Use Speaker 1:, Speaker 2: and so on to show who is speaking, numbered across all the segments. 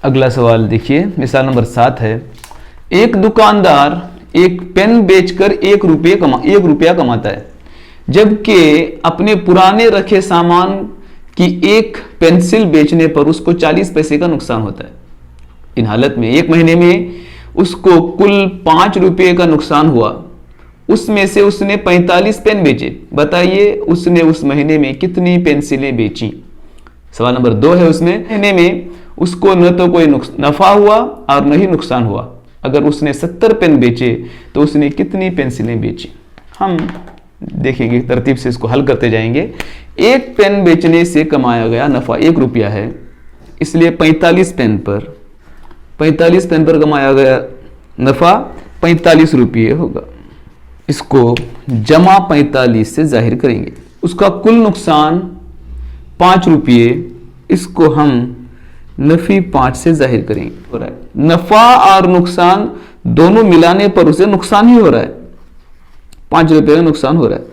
Speaker 1: अगला सवाल देखिए, मिसाल नंबर 7 है। एक दुकानदार एक पेन बेचकर 1 रुपया कमाता है, जबकि अपने पुराने रखे सामान की एक पेंसिल बेचने पर उसको 40 पैसे का नुकसान होता है। इन हालत में 1 महीने में उसको कुल 5 रुपये का नुकसान हुआ। उसमें से उसने 45 पेन बेचे। बताइए उसने उस महीने में कितनी पेंसिलें बेची। सवाल नंबर 2 है, उसमें महीने में उसको न तो कोई नफा हुआ और न ही नुकसान हुआ। अगर उसने 70 पेन बेचे तो उसने कितनी पेंसिलें बेची। हम देखेंगे, तरतीब से इसको हल करते जाएंगे। एक पेन बेचने से कमाया गया नफा 1 रुपया है, इसलिए 45 पेन पर कमाया गया नफा 45 रुपये होगा। इसको जमा 45 से जाहिर करेंगे। उसका कुल नुकसान 5 रुपये, इसको हम नफी 5 से जाहिर करेंगे। हो रहा है नफा और नुकसान दोनों मिलाने पर उसे नुकसान ही हो रहा है, 5 रुपये का नुकसान हो रहा है।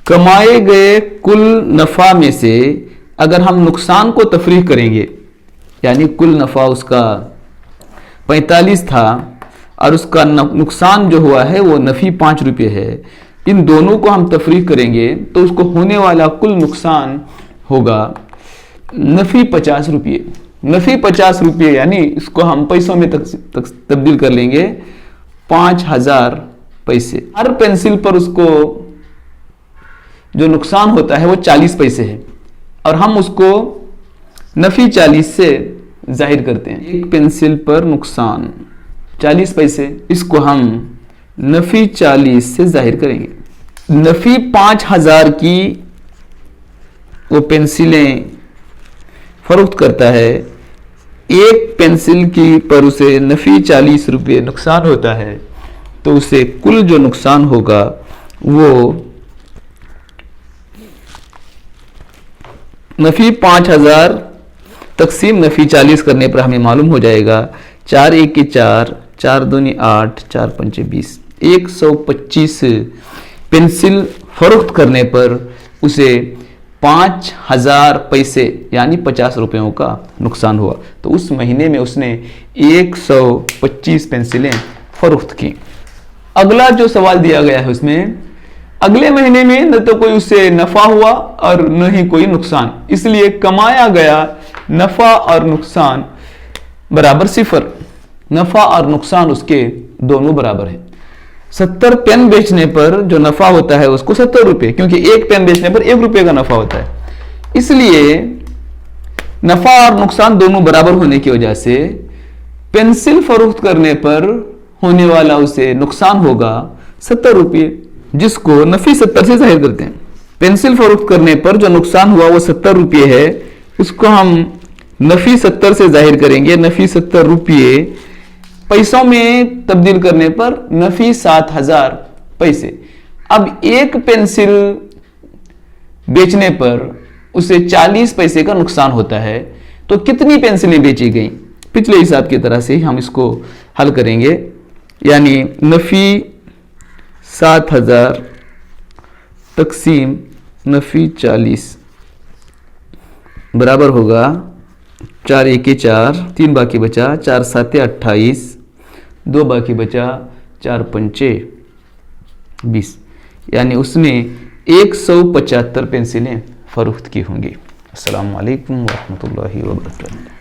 Speaker 1: कमाए गए कुल नफा में से अगर हम नुकसान को तफरीक करेंगे, यानी कुल नफा उसका 45 था और उसका नुकसान जो हुआ है वो नफी 5 रुपये है, इन दोनों को हम तफरीक करेंगे तो उसको होने वाला कुल नुकसान होगा नफी 50 रुपये। नफी 50 रुपये यानी इसको हम पैसों में तब्दील कर लेंगे 5000 पैसे। हर पेंसिल पर उसको जो नुकसान होता है वो 40 पैसे है और हम उसको नफी 40 से जाहिर करते हैं। एक पेंसिल पर नुकसान 40 पैसे, इसको हम नफी 40 से जाहिर करेंगे। नफी 5000 की वो पेंसिलें फरोख्त करता है, एक पेंसिल की पर उसे नफी 40 रुपये नुकसान होता है, तो उसे कुल जो नुकसान होगा वो नफी 5000 तकसीम नफी 40 करने पर हमें मालूम हो जाएगा। 4 1 4, 4 2 8, 4 5 20, 125 पेंसिल फरोख्त करने पर उसे 5000 पैसे यानी 50 रुपयों का नुकसान हुआ। तो उस महीने में उसने 125 पेंसिलें फरोख्त की। अगला जो सवाल दिया गया है उसमें अगले महीने में न तो कोई उससे नफा हुआ और न ही कोई नुकसान, इसलिए कमाया गया नफा और नुकसान बराबर 0। नफा और नुकसान उसके दोनों बराबर है। 70 पेन बेचने पर जो नफा होता है उसको 70 रुपये, क्योंकि एक पेन बेचने पर 1 रुपये का नफा होता है, इसलिए नफा और नुकसान दोनों बराबर होने की वजह से पेंसिल फरोख्त करने पर होने वाला उसे नुकसान होगा 70 रुपये, जिसको नफी 70 से जाहिर करते हैं। पेंसिल फरोख्त करने पर जो नुकसान हुआ वो 70 रुपये है, उसको हम नफी 70 से जाहिर करेंगे। नफी 70 रुपये पैसों में तब्दील करने पर नफी 7000 पैसे। अब एक पेंसिल बेचने पर उसे 40 पैसे का नुकसान होता है, तो कितनी पेंसिलें बेची गई। पिछले हिसाब की तरह से ही हम इसको हल करेंगे, यानी नफी 7000 तकसीम नफी 40 बराबर होगा 4 1 4, 3 बाकी बचा, 4 7 28, 2 बाकी बचा, 4 5 20, यानी उसने 175 पेंसिलें फरोख्त की होंगी। अस्सलामु अलैकुम व रहमतुल्लाहि व बरकातुहू।